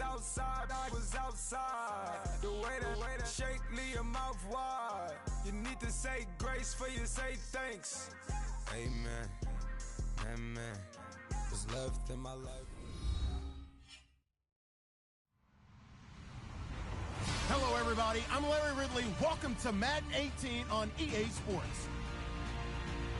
outside. The way to shake, leave your mouth wide. You need to say grace for you say thanks. Amen. Amen. What's left in my life. Hello, everybody. I'm Larry Ridley. Welcome to Madden 18 on EA Sports.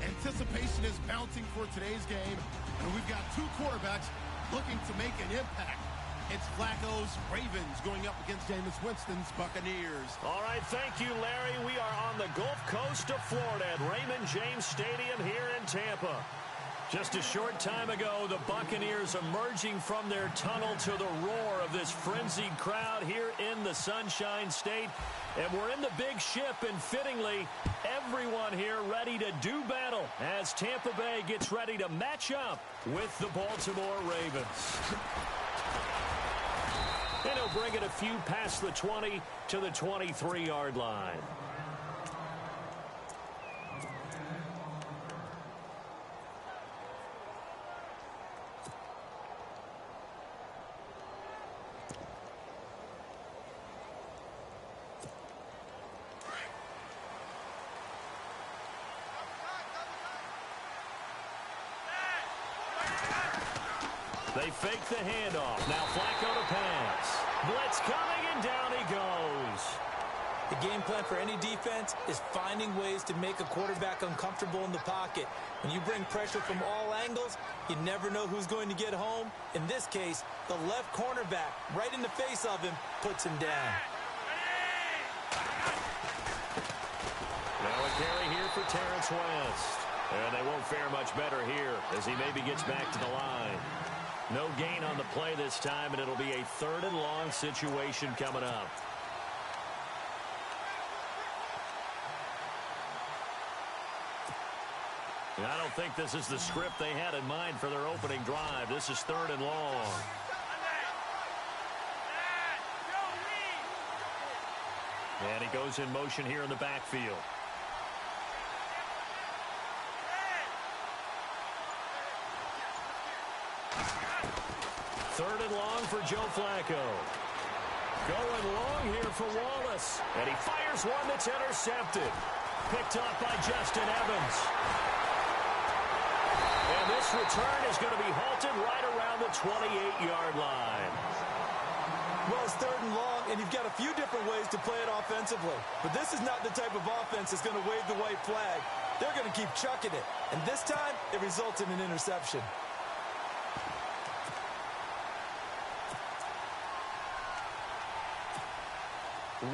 Anticipation is mounting for today's game, and we've got two quarterbacks looking to make an impact. It's Flacco's Ravens going up against Jameis Winston's Buccaneers. All right, thank you, Larry. We are on the Gulf Coast of Florida at Raymond James Stadium here in Tampa. Just a short time ago, the Buccaneers emerging from their tunnel to the roar of this frenzied crowd here in the Sunshine State. And we're in the big ship, and fittingly, everyone here ready to do battle as Tampa Bay gets ready to match up with the Baltimore Ravens. And he'll bring it a few past the 20 to the 23-yard line. They fake the handoff. Now Flacco to pass. Blitz coming, and down he goes. The game plan for any defense is finding ways to make a quarterback uncomfortable in the pocket. When you bring pressure from all angles, you never know who's going to get home. In this case, the left cornerback, right in the face of him, puts him down. Now a carry here for Terrence West. And they won't fare much better here as he maybe gets back to the line. No gain on the play this time, and it'll be a 3rd and long situation coming up. And I don't think this is the script they had in mind for their opening drive. This is 3rd and long. And he goes in motion here in the backfield. 3rd and long for Joe Flacco. Going long here for Wallace. And he fires one that's intercepted. Picked off by Justin Evans. And this return is going to be halted right around the 28-yard line. Well, it's 3rd and long, and you've got a few different ways to play it offensively. But this is not the type of offense that's going to wave the white flag. They're going to keep chucking it. And this time, it results in an interception.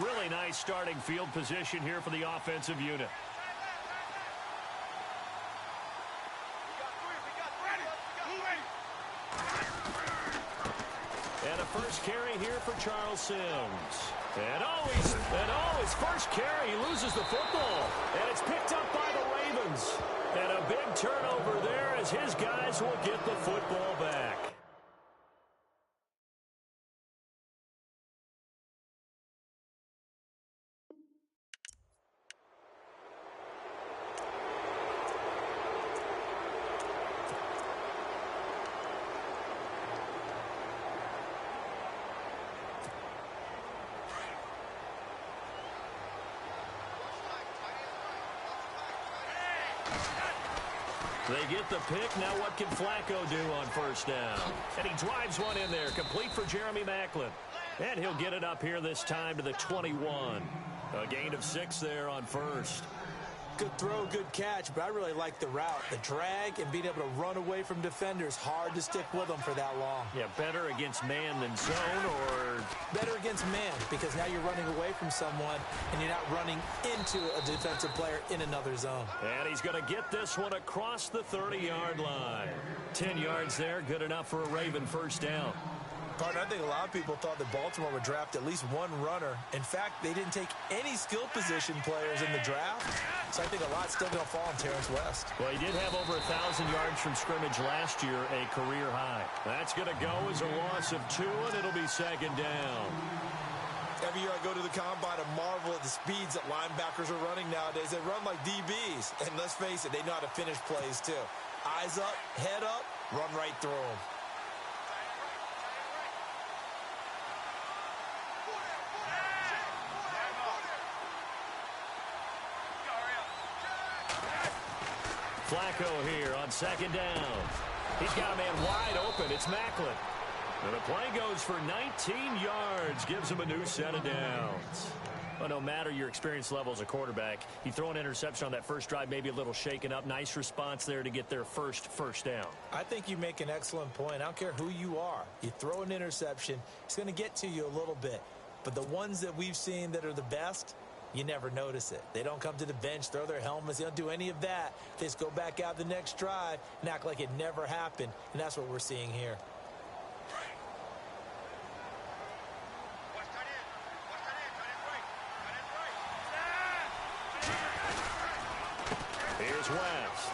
Really nice starting field position here for the offensive unit. And a first carry here for Charles Sims. And his first carry, he loses the football. And it's picked up by the Ravens. And a big turnover there as his guys will get the football back. They get the pick. Now what can Flacco do on first down? And he drives one in there, complete for Jeremy Maclin. And he'll get it up here this time to the 21. A gain of 6 there on first. Good throw, good catch, but I really like the route. The drag and being able to run away from defenders. Hard to stick with them for that long. Yeah, better against man than zone, or? Better against man, because now you're running away from someone and you're not running into a defensive player in another zone. And he's going to get this one across the 30-yard line. 10 yards there, good enough for a Raven first down. Partner, I think a lot of people thought that Baltimore would draft at least one runner. In fact, they didn't take any skill position players in the draft. So I think a lot's still going to fall on Terrence West. Well, he did have over 1,000 yards from scrimmage last year, a career high. That's going to go as a loss of 2, and it'll be 2nd down. Every year I go to the combine and marvel at the speeds that linebackers are running nowadays. They run like DBs. And let's face it, they know how to finish plays too. Eyes up, head up, run right through them. Flacco here on second down. He's got a man wide open. It's Macklin. And the play goes for 19 yards. Gives him a new set of downs. Well, no matter your experience level as a quarterback, you throw an interception on that first drive, maybe a little shaken up. Nice response there to get their first down. I think you make an excellent point. I don't care who you are. You throw an interception, it's going to get to you a little bit. But the ones that we've seen that are the best, you never notice it. They don't come to the bench, throw their helmets. They don't do any of that. They just go back out the next drive and act like it never happened. And that's what we're seeing here. Here's West.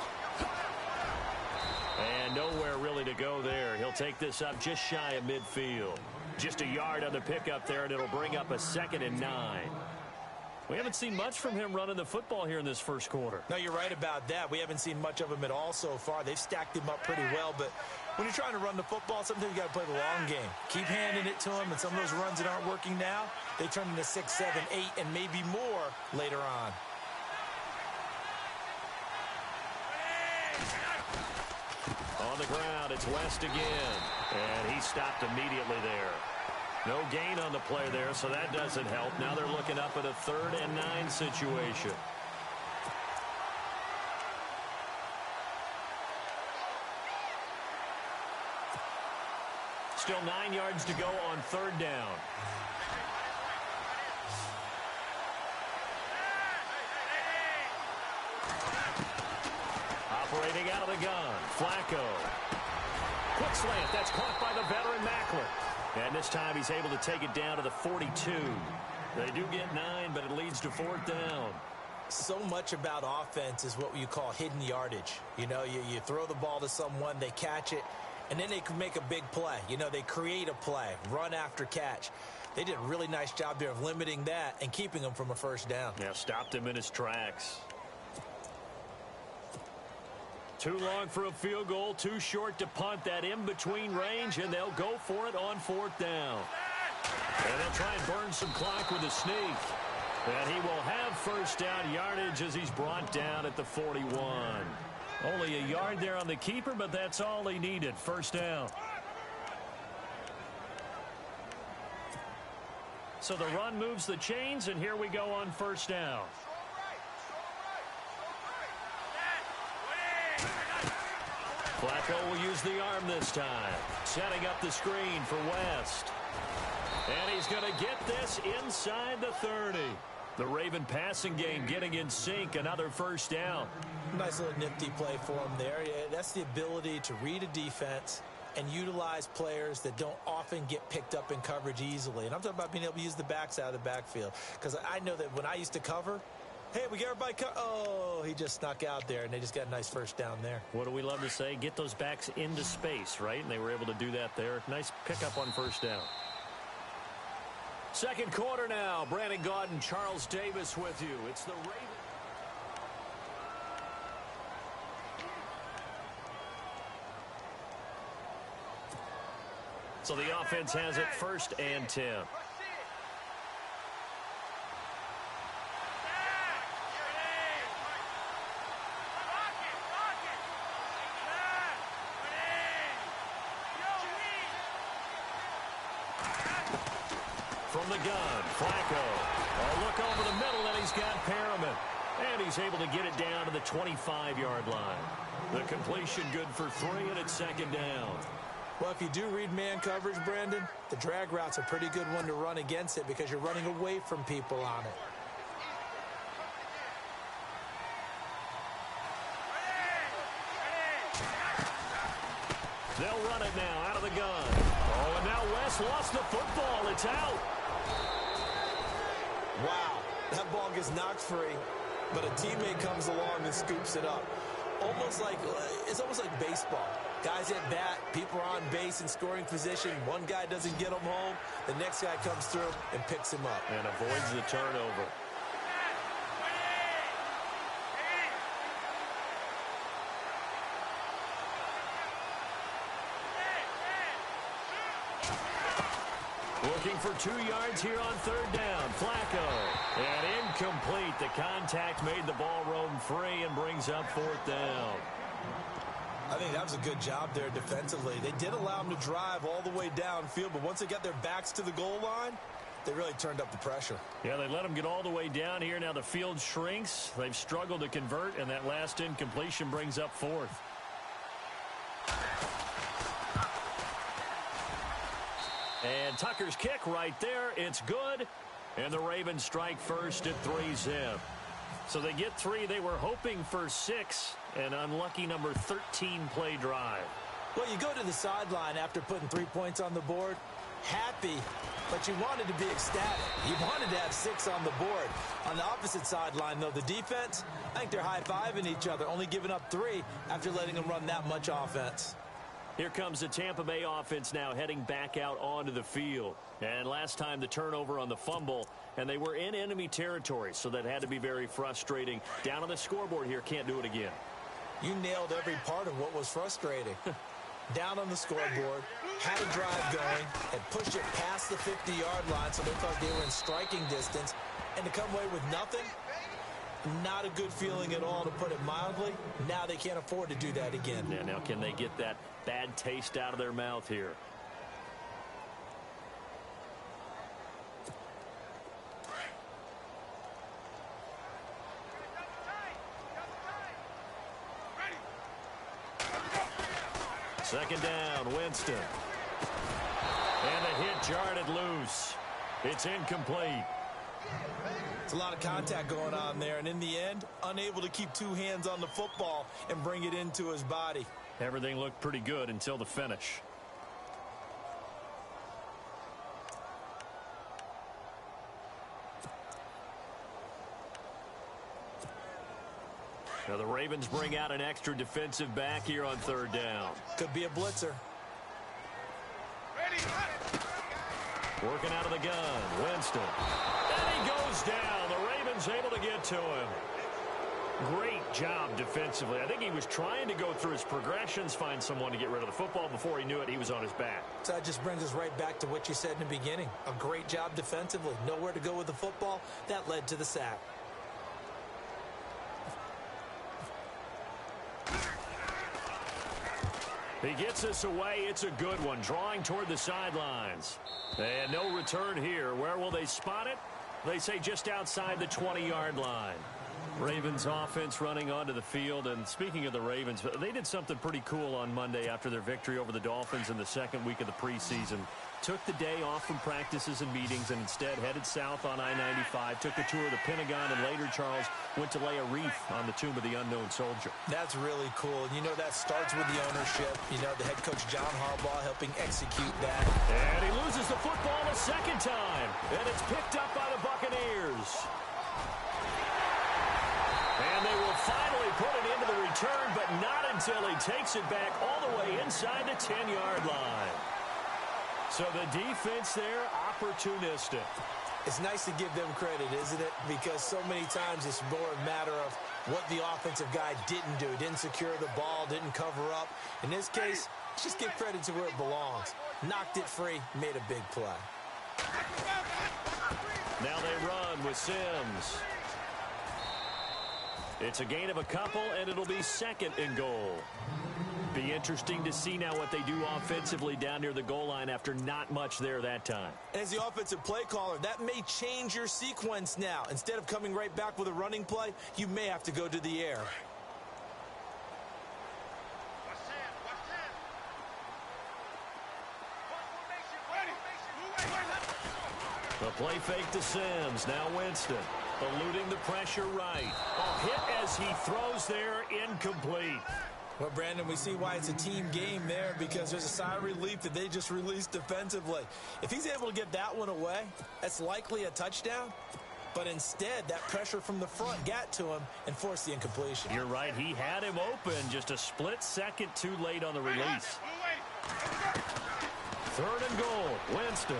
And nowhere really to go there. He'll take this up just shy of midfield. Just a yard on the pickup there, and it'll bring up a 2nd and 9. We haven't seen much from him running the football here in this first quarter. No, you're right about that. We haven't seen much of him at all so far. They've stacked him up pretty well, but when you're trying to run the football, sometimes you got to play the long game. Keep handing it to him, and some of those runs that aren't working now, they turn into 6, 7, 8, and maybe more later on. On the ground, it's West again. And he stopped immediately there. No gain on the play there, so that doesn't help. Now they're looking up at a 3rd and 9 situation. Still 9 yards to go on 3rd down. Operating out of the gun, Flacco. Quick slant, that's caught by the veteran Macklin. And this time he's able to take it down to the 42. They do get 9, but it leads to 4th down. So much about offense is what you call hidden yardage. You know, you throw the ball to someone, they catch it, and then they can make a big play. You know, they create a play, run after catch. They did a really nice job there of limiting that and keeping him from a 1st down. Yeah, stopped him in his tracks. Too long for a field goal, too short to punt. That in-between range, and they'll go for it on 4th down. And they'll try and burn some clock with a sneak. And he will have 1st down yardage as he's brought down at the 41. Only a yard there on the keeper, but that's all he needed. 1st down. So the run moves the chains, and here we go on 1st down. Flacco will use the arm this time. Setting up the screen for West. And he's going to get this inside the 30. The Raven passing game getting in sync. Another 1st down. Nice little nifty play for him there. Yeah, that's the ability to read a defense and utilize players that don't often get picked up in coverage easily. And I'm talking about being able to use the backs out of the backfield. Because I know that when I used to cover, hey, we got everybody oh, he just snuck out there, and they just got a nice 1st down there. What do we love to say? Get those backs into space, right? And they were able to do that there. Nice pickup on 1st down. 2nd quarter now. Brandon Gaudin, Charles Davis with you. It's the Ravens. So the offense has it 1st and 10. From the gun, Flacco. A look over the middle, and he's got Perriman. And he's able to get it down to the 25-yard line. The completion good for 3, and it's 2nd down. Well, if you do read man coverage, Brandon, the drag route's a pretty good one to run against it because you're running away from people on it. They'll run it now out of the gun. Oh, and now West lost the football. It's out. Wow, that ball gets knocked free, but a teammate comes along and scoops it up. It's almost like baseball. Guys at bat, people are on base in scoring position. One guy doesn't get them home. The next guy comes through and picks him up. And avoids the turnover. Looking for 2 yards here on third down. Flacco. And incomplete. The contact made the ball roam free and brings up fourth down. I think that was a good job there defensively. They did allow them to drive all the way downfield, but once they got their backs to the goal line, they really turned up the pressure. Yeah, they let them get all the way down here. Now the field shrinks. They've struggled to convert, and that last incompletion brings up fourth. And Tucker's kick right there. It's good. And the Ravens strike first at 3-zip. So they get 3. They were hoping for 6. An unlucky number 13 play drive. Well, you go to the sideline after putting 3 points on the board, happy, but you wanted to be ecstatic. You wanted to have 6 on the board. On the opposite sideline, though, the defense, I think they're high-fiving each other, only giving up 3 after letting them run that much offense. Here comes the Tampa Bay offense now heading back out onto the field. And last time the turnover on the fumble, and they were in enemy territory, so that had to be very frustrating. Down on the scoreboard here, can't do it again. You nailed every part of what was frustrating. Down on the scoreboard, had a drive going, and pushed it past the 50-yard line, so they thought they were in striking distance, and to come away with nothing, not a good feeling at all, to put it mildly. Now they can't afford to do that again. Yeah, now can they get that bad taste out of their mouth here? Second down, Winston. And the hit jarred it loose. It's incomplete. It's a lot of contact going on there, and in the end, unable to keep 2 hands on the football and bring it into his body. Everything looked pretty good until the finish. Now the Ravens bring out an extra defensive back here on third down. Could be a blitzer. Working out of the gun, Winston. And he goes down. The Ravens able to get to him. Great job defensively. I think he was trying to go through his progressions, find someone to get rid of the football. Before he knew it, he was on his back. So that just brings us right back to what you said in the beginning. A great job defensively. Nowhere to go with the football. That led to the sack. He gets us away. It's a good one. Drawing toward the sidelines. And no return here. Where will they spot it? They say just outside the 20-yard line. Ravens offense running onto the field. And speaking of the Ravens, they did something pretty cool on Monday after their victory over the Dolphins in the second week of the preseason. Took the day off from practices and meetings and instead headed south on I-95, took a tour of the Pentagon, and later, Charles, went to lay a wreath on the tomb of the unknown soldier. That's really cool. And you know that starts with the ownership. You know, the head coach, John Harbaugh, helping execute that. And he loses the football a second time. And it's picked up by the Buccaneers. And they will finally put it into the return, but not until he takes it back all the way inside the 10-yard line. So the defense there, opportunistic. It's nice to give them credit, isn't it? Because so many times it's more a matter of what the offensive guy didn't do. Didn't secure the ball, didn't cover up. In this case, just give credit to where it belongs. Knocked it free, made a big play. Now they run with Sims. It's a gain of a couple, and it'll be second and goal. Be interesting to see now what they do offensively down near the goal line after not much there that time. As the offensive play caller, that may change your sequence now. Instead of coming right back with a running play, you may have to go to the air. The play fake to Sims. Now Winston eluding the pressure right. A hit as he throws there, incomplete. Well, Brandon, we see why it's a team game there, because there's a sigh of relief that they just released defensively. If he's able to get that one away, that's likely a touchdown. But instead, that pressure from the front got to him and forced the incompletion. You're right. He had him open, just a split second too late on the release. Third and goal, Winston.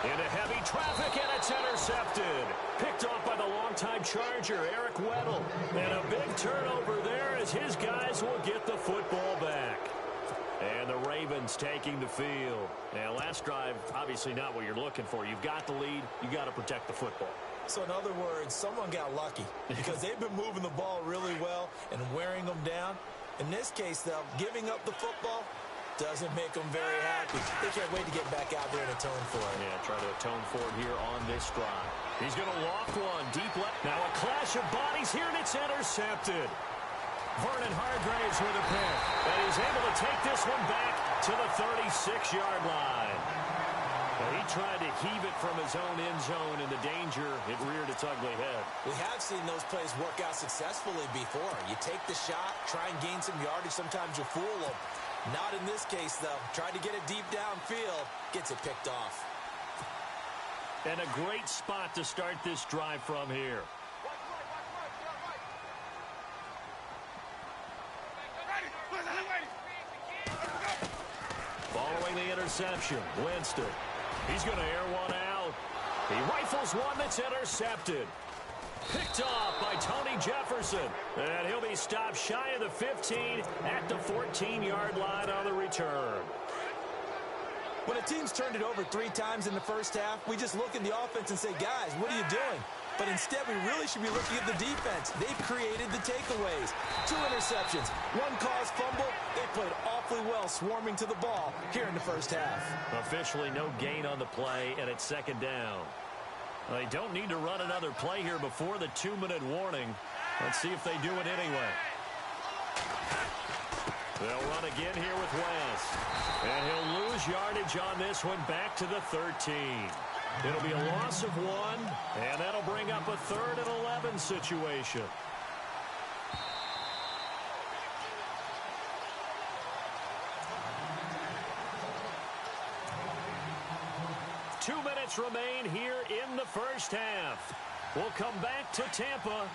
Into heavy traffic, and it's intercepted. Picked off by the longtime Charger, Eric Weddle. And a big turnover there as his guys will get the football back. And the Ravens taking the field. Now, last drive, obviously not what you're looking for. You've got the lead. You got to protect the football. So, in other words, someone got lucky because they've been moving the ball really well and wearing them down. In this case, though, giving up the football doesn't make them very happy. They can't wait to get back out there and atone for it. Yeah, try to atone for it here on this drive. He's going to loft one deep left. Now a clash of bodies here, and it's intercepted. Vernon Hargraves with a pick. And he's able to take this one back to the 36-yard line. Well, he tried to heave it from his own end zone, and the danger, it reared its ugly head. We have seen those plays work out successfully before. You take the shot, try and gain some yardage. Sometimes you fool them. Not in this case, though. Tried to get it deep downfield. Gets it picked off. And a great spot to start this drive from here. Following the interception, Winston. He's going to air one out. He rifles one that's intercepted. Picked off by Tony Jefferson. And he'll be stopped shy of the 15 at the 14-yard line on the return. When a team's turned it over 3 times in the first half, we just look at the offense and say, guys, what are you doing? But instead, we really should be looking at the defense. They've created the takeaways. 2 interceptions, 1 caused fumble. They played awfully well swarming to the ball here in the first half. Officially no gain on the play, and it's second down. They don't need to run another play here before the 2-minute warning. Let's see if they do it anyway. They'll run again here with West. And he'll lose yardage on this one back to the 13. It'll be a loss of 1, and that'll bring up a 3rd and 11 situation. Two minutes remain here in the first half. We'll come back to Tampa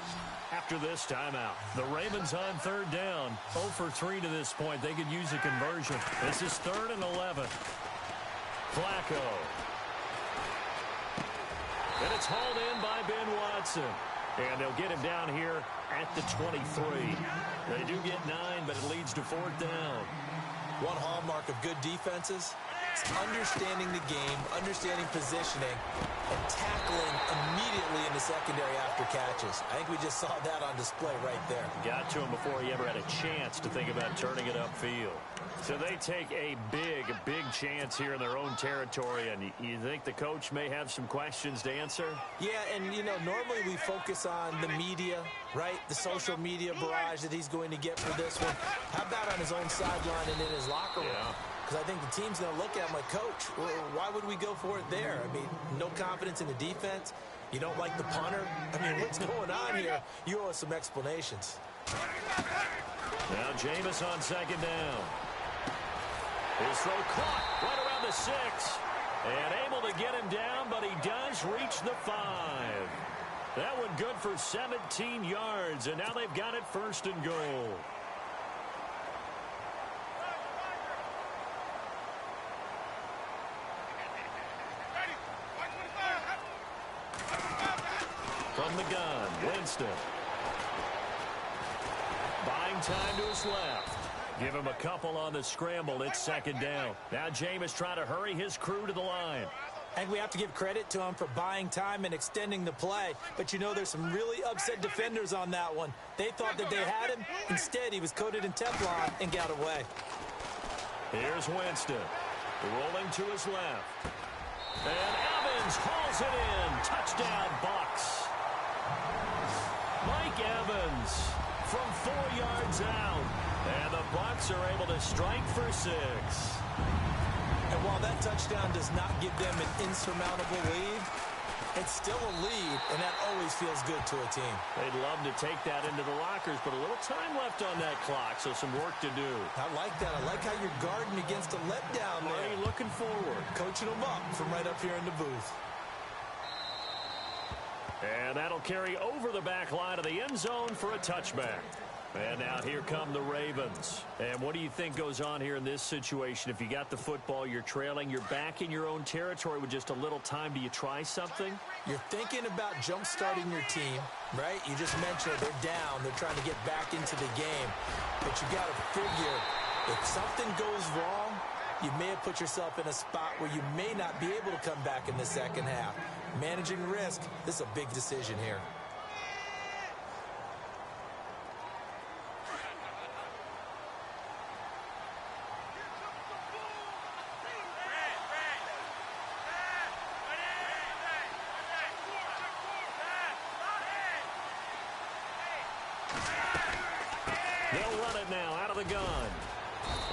after this timeout. The Ravens on 3rd down. 0 for 3 to this point. They could use a conversion. This is 3rd and 11. Flacco. And it's hauled in by Ben Watson. And they'll get him down here at the 23. They do get 9, but it leads to 4th down. One hallmark of good defenses is understanding the game, understanding positioning, and tackling immediately in the secondary after catches. I think we just saw that on display right there. Got to him before he ever had a chance to think about turning it upfield. So they take a big chance here in their own territory, and you think the coach may have some questions to answer? Yeah, and, you know, normally we focus on the media, right? The social media barrage that he's going to get for this one. How about on his own sideline and in his locker room? Yeah. Because I think the team's going to look at him like, Coach, why would we go for it there? I mean, no confidence in the defense. You don't like the punter. I mean, what's going on here? You owe us some explanations. Now Jameis on 2nd down. His throw caught right around the 6. And able to get him down, but he does reach the 5. That one good for 17 yards, and now they've got it 1st and goal. From the gun, Winston. Buying time to his left. Give him a couple on the scramble. It's 2nd down. Now Jameis trying to hurry his crew to the line. I think we have to give credit to him for buying time and extending the play. But, you know, there's some really upset defenders on that one. They thought that they had him. Instead, he was coated in Teflon and got away. Here's Winston. Rolling to his left. And Evans hauls it in. Touchdown, Bucs. Mike Evans from 4 yards out. And the Bucs are able to strike for 6. And while that touchdown does not give them an insurmountable lead, it's still a lead, and that always feels good to a team. They'd love to take that into the lockers, but a little time left on that clock, so some work to do. I like that. I like how you're guarding against a letdown there. Already looking forward. Coaching them up from right up here in the booth. And that'll carry over the back line of the end zone for a touchback. And now here come the Ravens. And what do you think goes on here in this situation? If you got the football, you're trailing, you're back in your own territory with just a little time. Do you try something? You're thinking about jump-starting your team, right? You just mentioned they're down. They're trying to get back into the game. But you got to figure If something goes wrong, you may have put yourself in a spot where you may not be able to come back in the second half. Managing risk, this is a big decision here. They'll run it now out of the gun.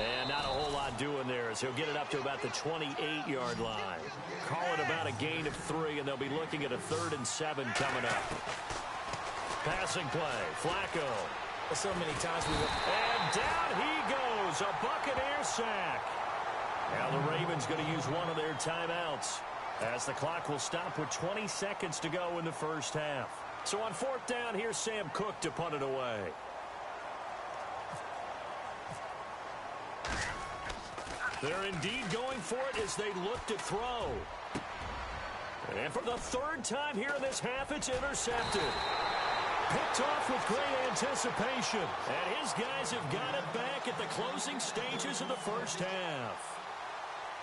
And not a whole lot doing there as he'll get it up to about the 28-yard line. Call it about a gain of 3, and they'll be looking at a 3rd and 7 coming up. Passing play, Flacco. So many times we look. And down he goes, a Buccaneer sack. Now the Ravens going to use one of their timeouts as the clock will stop with 20 seconds to go in the first half. So on 4th down, here's Sam Cook to punt it away. They're indeed going for it as they look to throw. And for the 3rd time here in this half, it's intercepted. Picked off with great anticipation. And his guys have got it back at the closing stages of the first half.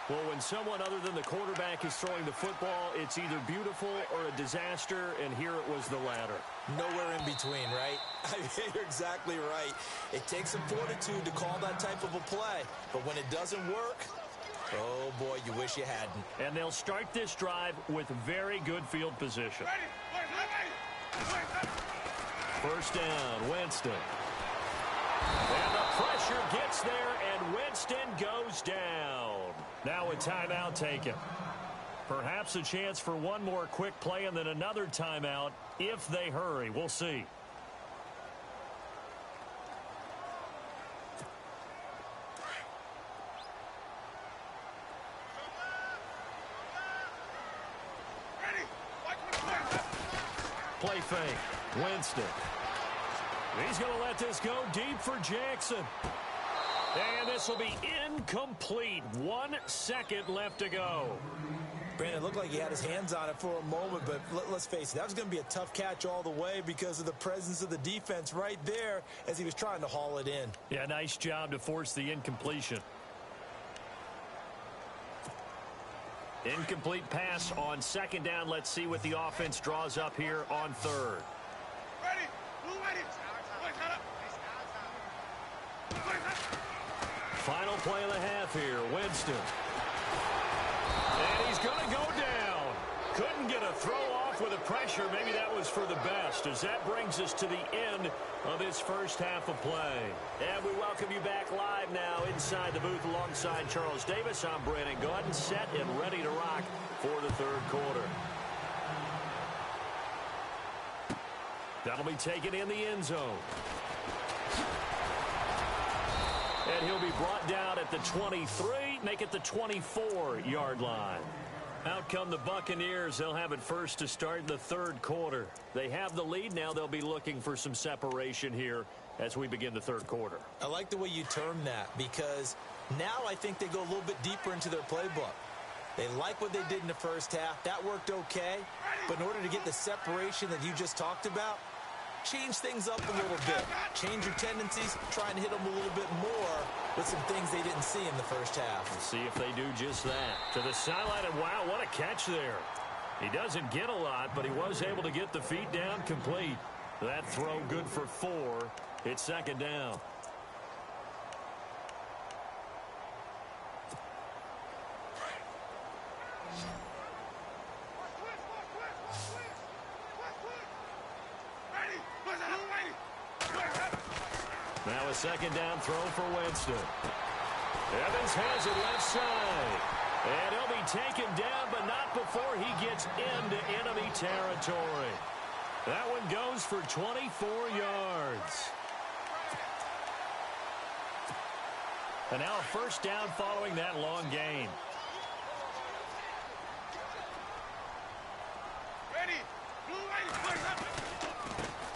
Well, when someone other than the quarterback is throwing the football, it's either beautiful or a disaster, and here it was the latter. Nowhere in between, right? I mean, you're exactly right. It takes some fortitude to call that type of a play, but when it doesn't work, oh boy, you wish you hadn't. And they'll start this drive with very good field position. First down, Winston. And the pressure gets there, and Winston goes down. Now a timeout taken. Perhaps a chance for one more quick play and then another timeout if they hurry. We'll see. Play fake. Winston. He's going to let this go deep for Jackson. And this will be incomplete. 1 second left to go. Brandon, it looked like he had his hands on it for a moment, but let's face it, that was going to be a tough catch all the way because of the presence of the defense right there as he was trying to haul it in. Yeah, nice job to force the incompletion. Incomplete pass on 2nd down. Let's see what the offense draws up here on 3rd. Final play of the half here, Winston. And he's going to go down. Couldn't get a throw off with the pressure. Maybe that was for the best, as that brings us to the end of this first half of play. And we welcome you back live now inside the booth alongside Charles Davis. I'm Brandon Gaudin, set and ready to rock for the 3rd quarter. That'll be taken in the end zone. And he'll be brought down at the 23, make it the 24-yard line. Out come the Buccaneers. They'll have it first to start the 3rd quarter. They have the lead. Now they'll be looking for some separation here as we begin the 3rd quarter. I like the way you term that because now I think they go a little bit deeper into their playbook. They like what they did in the first half. That worked okay. But in order to get the separation that you just talked about, change things up a little bit. Change your tendencies, try and hit them a little bit more with some things they didn't see in the first half. We'll see if they do just that. To the sideline, and wow, what a catch there. He doesn't get a lot, but he was able to get the feet down complete. That throw good for 4. It's 2nd down. Now a 2nd down throw for Winston. Evans has it left side. And he'll be taken down, but not before he gets into enemy territory. That one goes for 24 yards. And now a 1st down following that long gain.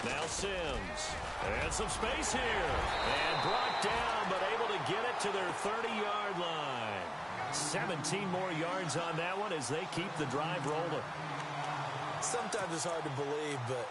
Now Sims. And some space here. And brought down, but able to get it to their 30-yard line. 17 more yards on that one as they keep the drive rolling. Sometimes it's hard to believe, but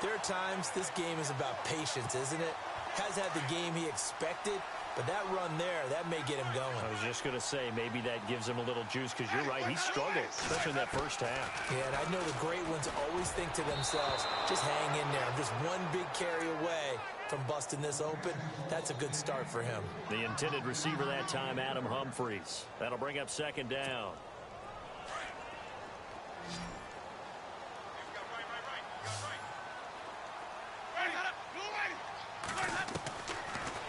there are times this game is about patience, isn't it? Has had the game he expected, But that run there, that may get him going. I was just going to say, maybe that gives him a little juice, because you're right, he struggled, especially in that first half. Yeah, and I know the great ones always think to themselves, just hang in there. I'm just one big carry away from busting this open. That's a good start for him. The intended receiver that time, Adam Humphries. That'll bring up second down.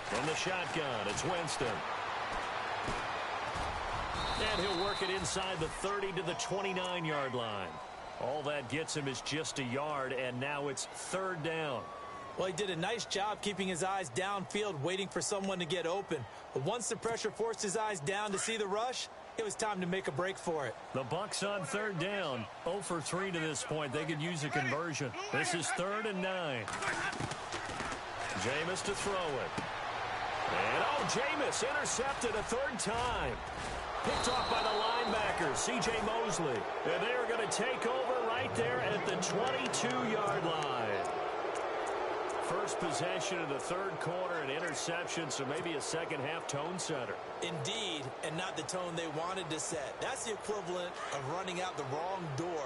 From the shotgun, it's Winston. And he'll work it inside the 30 to the 29-yard line. All that gets him is just a yard, and now it's third down. Well, he did a nice job keeping his eyes downfield, waiting for someone to get open. But once the pressure forced his eyes down to see the rush, it was time to make a break for it. The Bucs on third down. 0 for 3 to this point. They could use a conversion. This is 3rd and 9. Jameis to throw it. And, Jameis intercepted a third time. Picked off by the linebacker, C.J. Mosley. And they are going to take over right there at the 22-yard line. First possession of the third quarter, an interception, so maybe a second-half tone setter. Indeed, and not the tone they wanted to set. That's the equivalent of running out the wrong door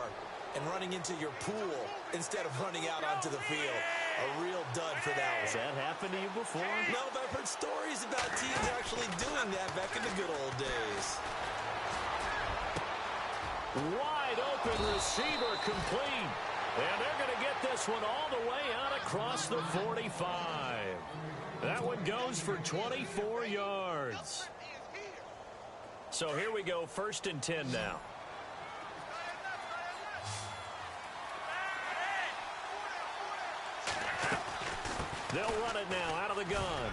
and running into your pool instead of running out onto the field. A real dud for that one. Has that happened to you before? No, but I've heard stories about teams actually doing that back in the good old days. Wide open receiver complete. And they're going to get this one all the way out across the 45. That one goes for 24 yards. So here we go, 1st and 10 now. They'll run it now out of the gun.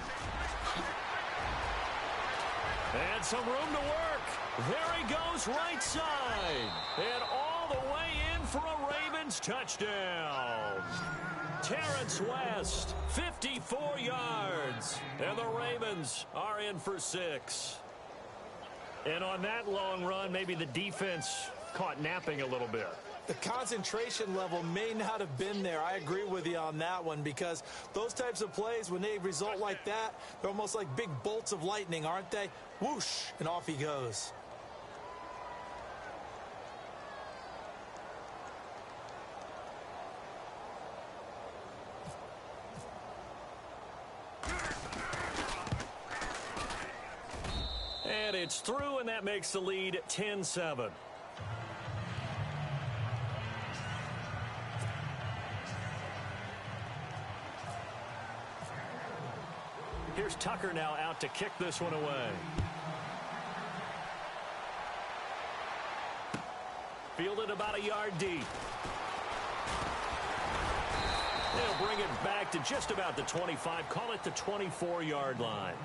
And some room to work. There he goes, right side. And all the way in for a Ravens touchdown. Terrence West, 54 yards. And the Ravens are in for 6. And on that long run, maybe the defense caught napping a little bit. The concentration level may not have been there. I agree with you on that one, because those types of plays, when they result like that, they're almost like big bolts of lightning, aren't they? Whoosh, and off he goes. And it's through, and that makes the lead 10-7. Here's Tucker now out to kick this one away. Fielded about a yard deep. They'll bring it back to just about the 25. Call it the 24-yard line.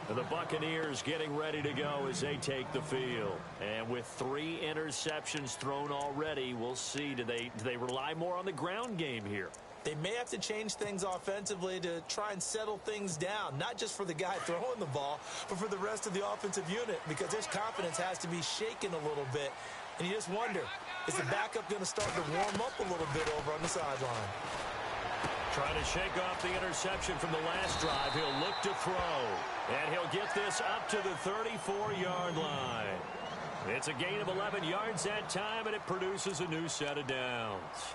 And the Buccaneers getting ready to go as they take the field. And with 3 interceptions thrown already, we'll see. Do they rely more on the ground game here? They may have to change things offensively to try and settle things down, not just for the guy throwing the ball, but for the rest of the offensive unit, because his confidence has to be shaken a little bit. And you just wonder, is the backup going to start to warm up a little bit over on the sideline? Trying to shake off the interception from the last drive. He'll look to throw. And he'll get this up to the 34-yard line. It's a gain of 11 yards that time, and it produces a new set of downs.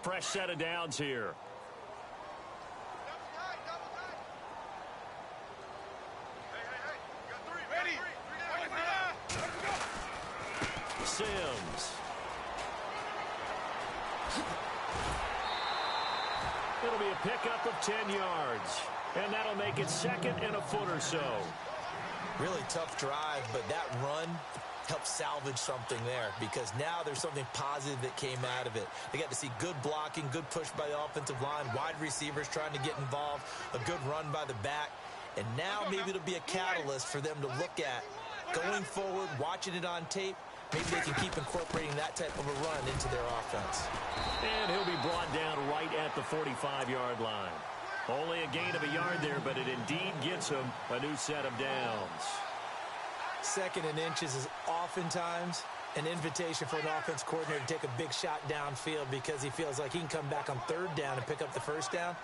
Fresh set of downs here. Sims. It'll be a pickup of 10 yards. And that'll make it second and a foot or so. Really tough drive, but that run helped salvage something there because now there's something positive that came out of it. They got to see good blocking, good push by the offensive line, wide receivers trying to get involved, a good run by the back. And now maybe it'll be a catalyst for them to look at going forward, watching it on tape. Maybe they can keep incorporating that type of a run into their offense. And he'll be brought down right at the 45-yard line. Only a gain of a yard there, but it indeed gets him a new set of downs. Second and inches is oftentimes an invitation for an offense coordinator to take a big shot downfield because he feels like he can come back on third down and pick up the first down.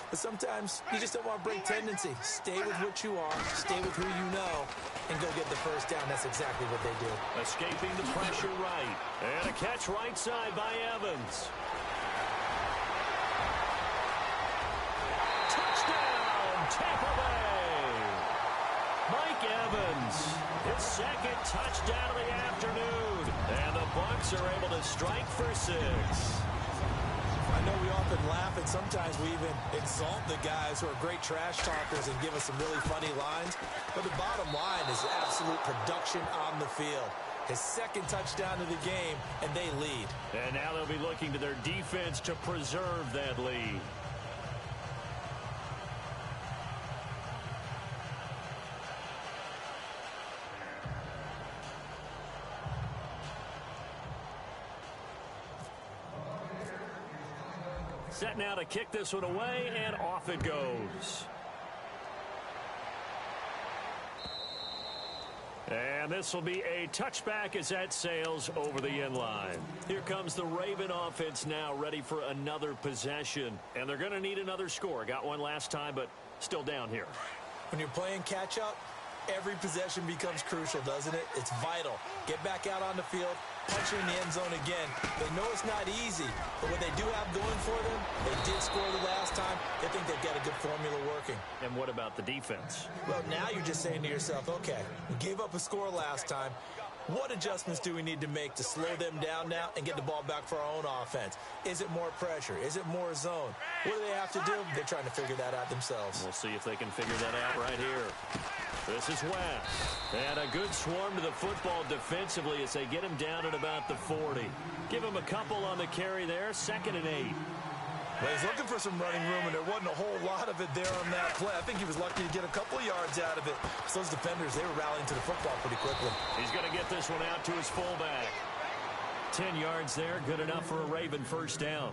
But sometimes you just don't want to break tendency. Stay with what you are, stay with who you know, and go get the first down. That's exactly what they do. Escaping the pressure right. And a catch right side by Evans. Touchdown, Tampa Bay. Mike Evans, his second touchdown of the afternoon. And the Bucs are able to strike for 6. I know we often laugh, and sometimes we even exalt the guys who are great trash talkers and give us some really funny lines. But the bottom line is absolute production on the field. His second touchdown of the game, and they lead. And now they'll be looking to their defense to preserve that lead. Set now to kick this one away, and off it goes. And this will be a touchback as that sails over the end line. Here comes the Raven offense now, ready for another possession. And they're going to need another score. Got one last time, but still down here. When you're playing catch-up, every possession becomes crucial, doesn't it? It's vital. Get back out on the field, punch in the end zone again. They know it's not easy, but what they do have going for them, they did score the last time. They think they've got a good formula working. And what about the defense? Well, now you're just saying to yourself, okay, we gave up a score last time. What adjustments do we need to make to slow them down now and get the ball back for our own offense? Is it more pressure? Is it more zone? What do they have to do? They're trying to figure that out themselves. We'll see if they can figure that out right here. This is West. And a good swarm to the football defensively as they get him down at about the 40. Give him a couple on the carry there. 2nd and 8. Well, he's looking for some running room, and there wasn't a whole lot of it there on that play. I think he was lucky to get a couple of yards out of it. So those defenders, they were rallying to the football pretty quickly. He's going to get this one out to his fullback. 10 yards there, good enough for a Raven first down.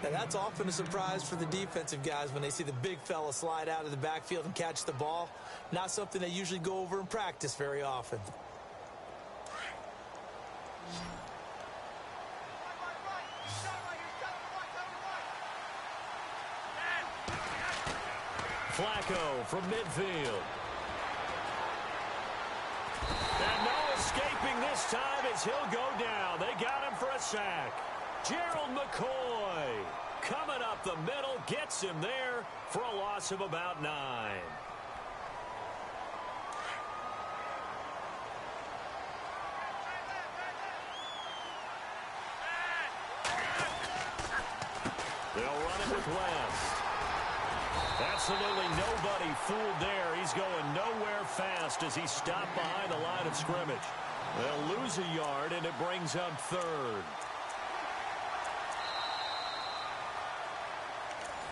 Now, that's often a surprise for the defensive guys when they see the big fella slide out of the backfield and catch the ball. Not something they usually go over in practice very often. Flacco from midfield. And no escaping this time as he'll go down. They got him for a sack. Gerald McCoy coming up the middle, gets him there for a loss of about 9. They'll run it with West. Absolutely nobody fooled there. He's going nowhere fast as he stopped behind the line of scrimmage. They'll lose a yard, and it brings up 3rd.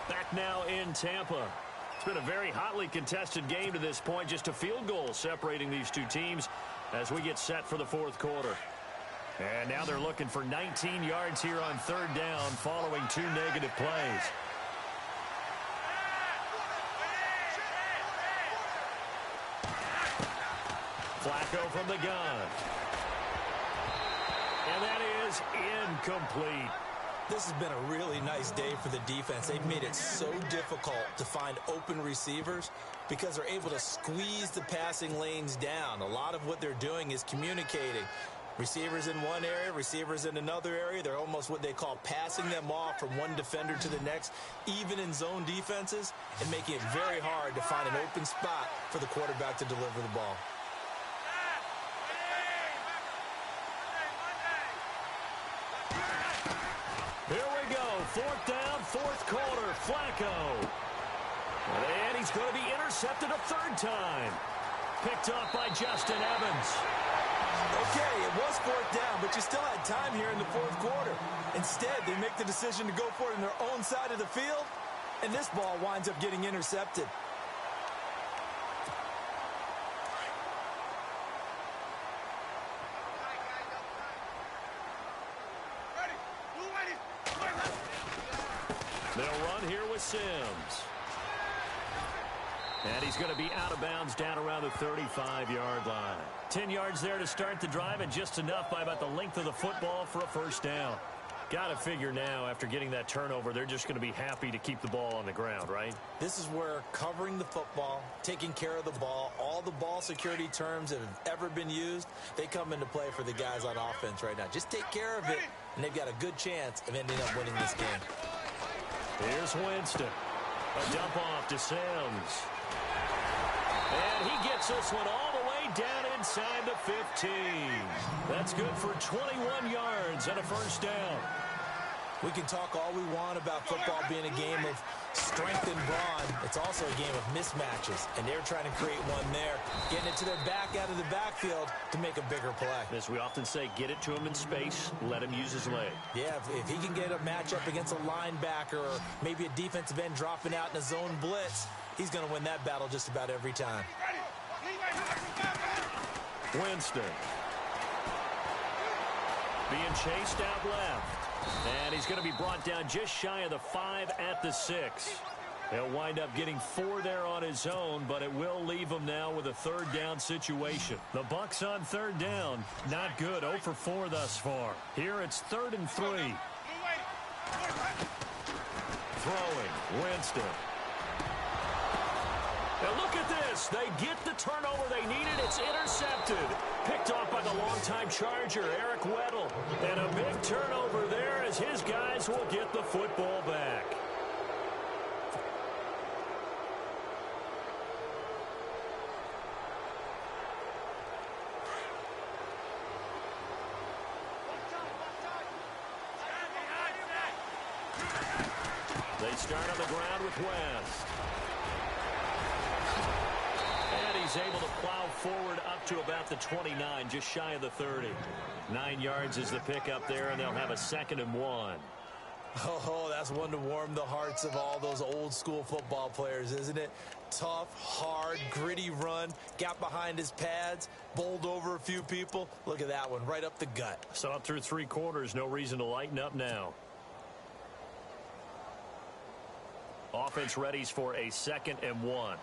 Back now in Tampa. It's been a very hotly contested game to this point. Just a field goal separating these two teams as we get set for the 4th quarter. And now they're looking for 19 yards here on 3rd down following 2 negative plays. Flacco from the gun. And that is incomplete. This has been a really nice day for the defense. They've made it so difficult to find open receivers because they're able to squeeze the passing lanes down. A lot of what they're doing is communicating. Receivers in one area, receivers in another area. They're almost what they call passing them off from one defender to the next, even in zone defenses, and making it very hard to find an open spot for the quarterback to deliver the ball. Here we go. Fourth down, fourth quarter. Flacco. And he's going to be intercepted a third time. Picked off by Justin Evans. Okay, it was fourth down, but you still had time here in the fourth quarter. Instead, they make the decision to go for it on their own side of the field, and this ball winds up getting intercepted. They'll run here with Sims. And he's going to be out of bounds down around the 35-yard line. 10 yards there to start the drive, and just enough by about the length of the football for a first down. Got to figure now, after getting that turnover, they're just going to be happy to keep the ball on the ground, right? This is where covering the football, taking care of the ball, all the ball security terms that have ever been used, they come into play for the guys on offense right now. Just take care of it, and they've got a good chance of ending up winning this game. Here's Winston. A dump off to Sims. And he gets this one all the way down inside the 15. That's good for 21 yards and a first down. We can talk all we want about football being a game of strength and brawn. It's also a game of mismatches, and they're trying to create one there, getting it to their back out of the backfield to make a bigger play. As we often say, get it to him in space, let him use his leg. Yeah, if he can get a matchup against a linebacker or maybe a defensive end dropping out in a zone blitz, he's going to win that battle just about every time. Winston. Being chased out left. And he's going to be brought down just shy of the 5 at the 6. He'll wind up getting 4 there on his own, but it will leave him now with a third down situation. The Bucs on third down. Not good. 0 for 4 thus far. Here it's 3rd and 3. Throwing. Winston. Now look at this. They get the turnover they needed. It's intercepted. Picked off by the longtime Charger, Eric Weddle. And a big turnover there as his guys will get the football back. They start on the ground with West. And he's able to plow forward up to about the 29, just shy of the 30. 9 yards is the pickup there, and they'll have a 2nd and 1. Oh, that's one to warm the hearts of all those old school football players, isn't it? Tough, hard, gritty run, got behind his pads, bowled over a few people. Look at that one, right up the gut. Saw it through 3 quarters, no reason to lighten up now. Offense readies for a 2nd and 1.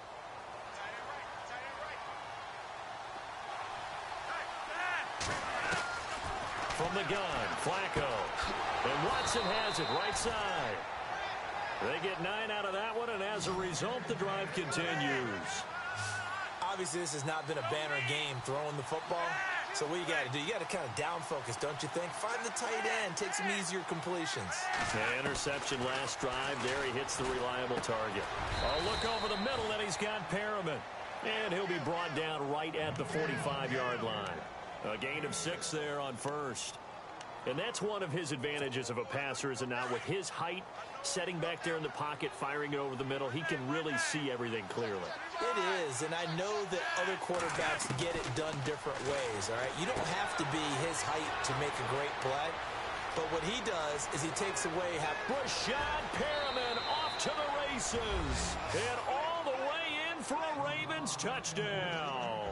From the gun, Flacco. And Watson has it right side. They get 9 out of that one, and as a result, the drive continues. Obviously, this has not been a banner game throwing the football. So what you got to do, you got to kind of down focus, don't you think? Find the tight end, take some easier completions. The interception last drive. There he hits the reliable target. Oh, look over the middle, and he's got Perriman. And he'll be brought down right at the 45-yard line. A gain of 6 there on first. And that's one of his advantages of a passer, is it not? With his height, setting back there in the pocket, firing it over the middle, he can really see everything clearly. It is, and I know that other quarterbacks get it done different ways, all right? You don't have to be his height to make a great play. But what he does is he takes away half. Rashad Perriman off to the races. And all the way in for a Ravens touchdown.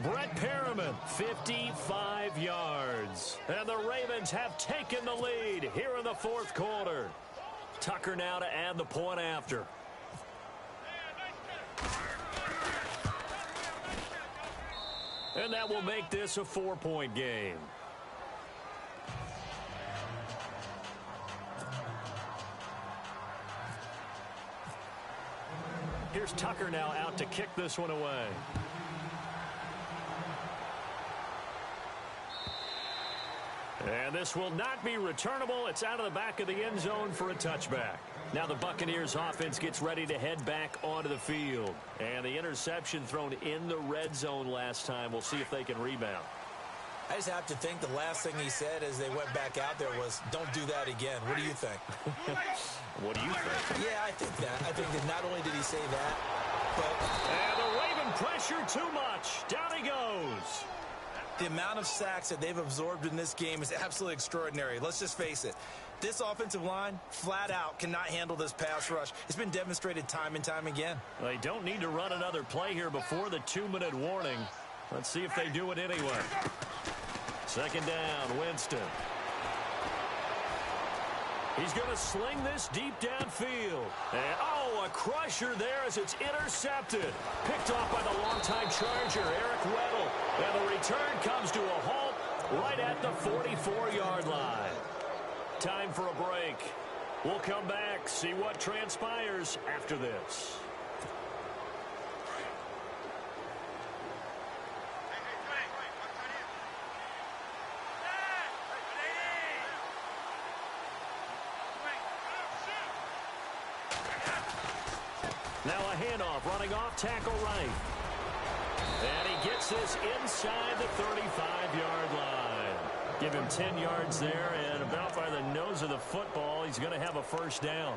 Brett Perriman, 55 yards. And the Ravens have taken the lead here in the fourth quarter. Tucker now to add the point after. And that will make this a 4-point game. Here's Tucker now out to kick this one away. And this will not be returnable. It's out of the back of the end zone for a touchback. Now the Buccaneers offense gets ready to head back onto the field. And the interception thrown in the red zone last time. We'll see if they can rebound. I just have to think the last thing he said as they went back out there was, don't do that again. What do you think? What do you think? Yeah, I think that. I think that not only did he say that, but... And the Raven pressure too much. Down he goes. The amount of sacks that they've absorbed in this game is absolutely extraordinary. Let's just face it. This offensive line, flat out, cannot handle this pass rush. It's been demonstrated time and time again. They don't need to run another play here before the 2-minute warning. Let's see if they do it anyway. Second down, Winston. He's going to sling this deep downfield. And, a crusher there as it's intercepted. Picked off by the longtime Charger, Eric Weddle. And the return comes to a halt right at the 44-yard line. Time for a break. We'll come back, see what transpires after this. Now a handoff, running off tackle right. And he gets this inside the 35-yard line. Give him 10 yards there, and about by the nose of the football, he's going to have a first down.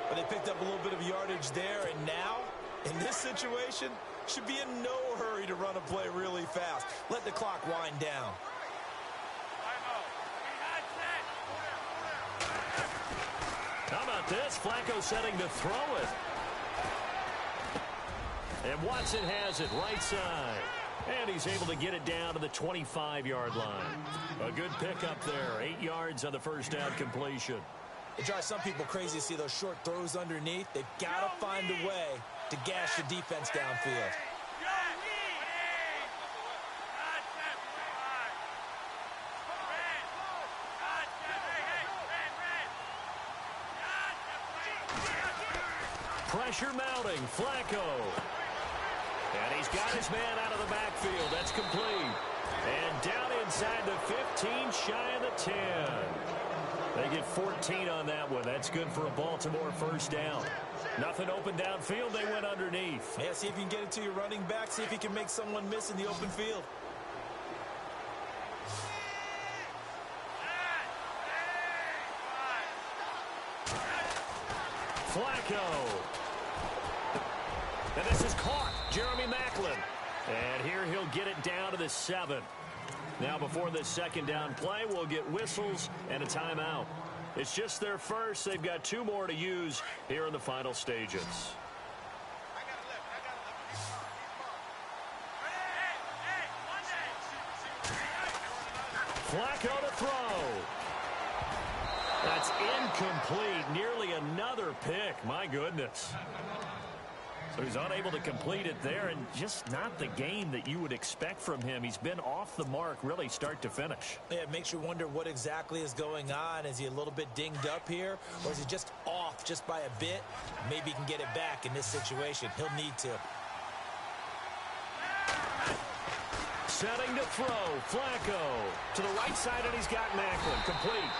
But they picked up a little bit of yardage there, and now, in this situation, should be in no hurry to run a play really fast. Let the clock wind down. How about this? Flacco setting to throw it. And Watson has it right side. And he's able to get it down to the 25-yard line. A good pickup there. 8 yards on the first down completion. It drives some people crazy to see those short throws underneath. They've got to find a way to gash the defense downfield. Pressure mounting. Flacco. And he's got his man out of the backfield. That's complete. And down inside the 15, shy of the 10. They get 14 on that one. That's good for a Baltimore first down. Nothing open downfield. They went underneath. Yeah, see if you can get it to your running back. See if you can make someone miss in the open field. Flacco. And this is caught. Jeremy Maclin. And here he'll get it down to the 7. Now before this second down play, we'll get whistles and a timeout. It's just their first. They've got 2 more to use here in the final stages. Flacco to throw. That's incomplete. Nearly another pick. My goodness. So he's unable to complete it there, and just not the game that you would expect from him. He's been off the mark really start to finish. Yeah, it makes you wonder what exactly is going on. Is he a little bit dinged up here, or is he just off just by a bit? Maybe he can get it back in this situation. He'll need to. Setting to throw. Flacco to the right side, and he's got Maclin. Complete.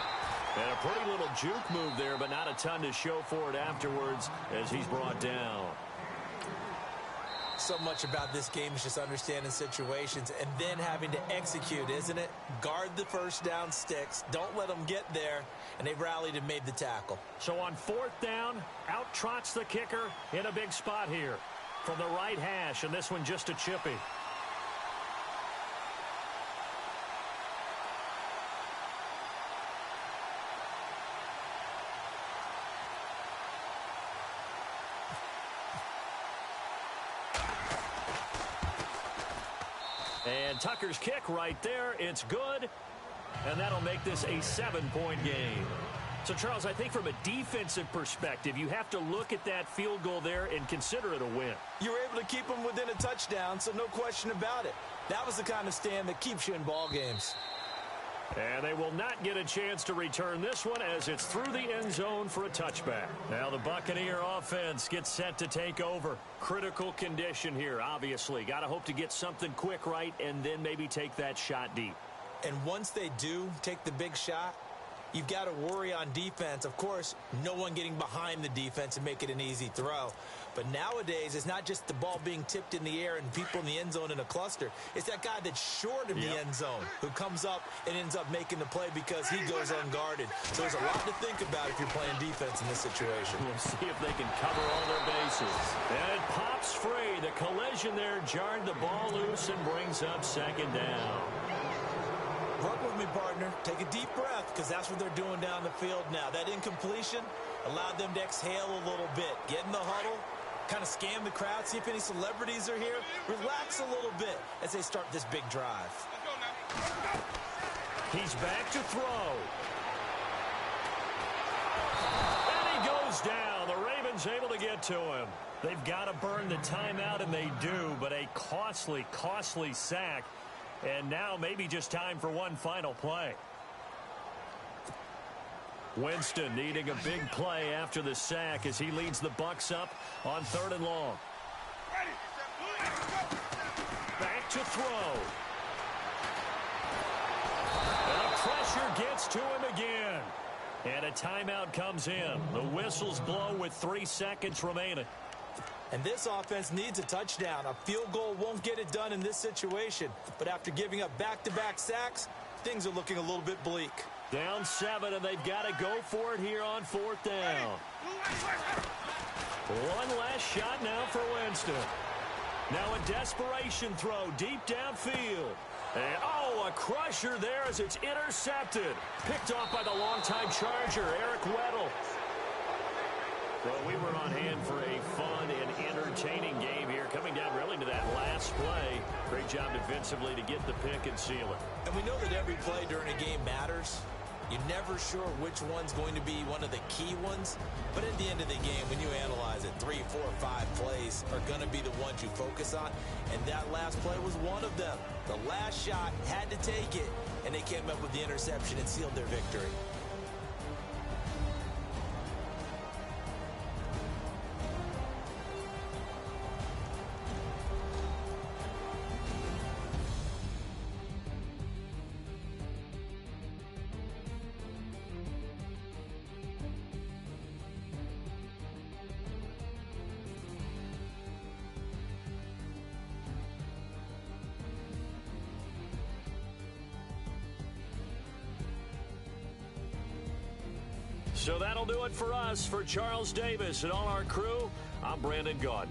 And a pretty little juke move there, but not a ton to show for it afterwards as he's brought down. So much about this game is just understanding situations and then having to execute, isn't it? Guard the first down sticks. Don't let them get there. And they rallied and made the tackle. So on 4th down, out trots the kicker in a big spot here. From the right hash, and this one just a chippy. And Tucker's kick right there. It's good. And that'll make this a 7-point game. So, Charles, I think from a defensive perspective, you have to look at that field goal there and consider it a win. You were able to keep them within a touchdown, so no question about it. That was the kind of stand that keeps you in ball games. And they will not get a chance to return this one as it's through the end zone for a touchback. Now the Buccaneer offense gets set to take over. Critical condition here, obviously. Got to hope to get something quick right and then maybe take that shot deep. And once they do take the big shot, you've got to worry on defense. Of course, no one getting behind the defense and make it an easy throw. But nowadays, it's not just the ball being tipped in the air and people in the end zone in a cluster. It's that guy that's short of the end zone who comes up and ends up making the play because he goes unguarded. So there's a lot to think about if you're playing defense in this situation. We'll see if they can cover all their bases. And it pops free. The collision there jarred the ball loose and brings up second down. Work with me, partner. Take a deep breath, because that's what they're doing down the field now. That incompletion allowed them to exhale a little bit. Get in the huddle, kind of scan the crowd, see if any celebrities are here. Relax a little bit as they start this big drive. He's back to throw. And he goes down. The Ravens able to get to him. They've got to burn the timeout, and they do, but a costly, costly sack. And now maybe just time for one final play. Winston needing a big play after the sack as he leads the Bucs up on 3rd and long. Back to throw. And the pressure gets to him again. And a timeout comes in. The whistles blow with 3 seconds remaining. And this offense needs a touchdown. A field goal won't get it done in this situation. But after giving up back-to-back sacks, things are looking a little bit bleak. Down 7, and they've got to go for it here on 4th down. One last shot now for Winston. Now a desperation throw deep downfield. And, a crusher there as it's intercepted. Picked off by the longtime Charger, Eric Weddle. Well, we were on hand for a fun and entertaining game here, coming down really to that last play. Great job defensively to get the pick and seal it. And we know that every play during a game matters. You're never sure which one's going to be one of the key ones. But at the end of the game, when you analyze it, 3, 4, 5 plays are going to be the ones you focus on. And that last play was one of them. The last shot had to take it, and they came up with the interception and sealed their victory. So that'll do it for us. For Charles Davis and all our crew, I'm Brandon Gaudin.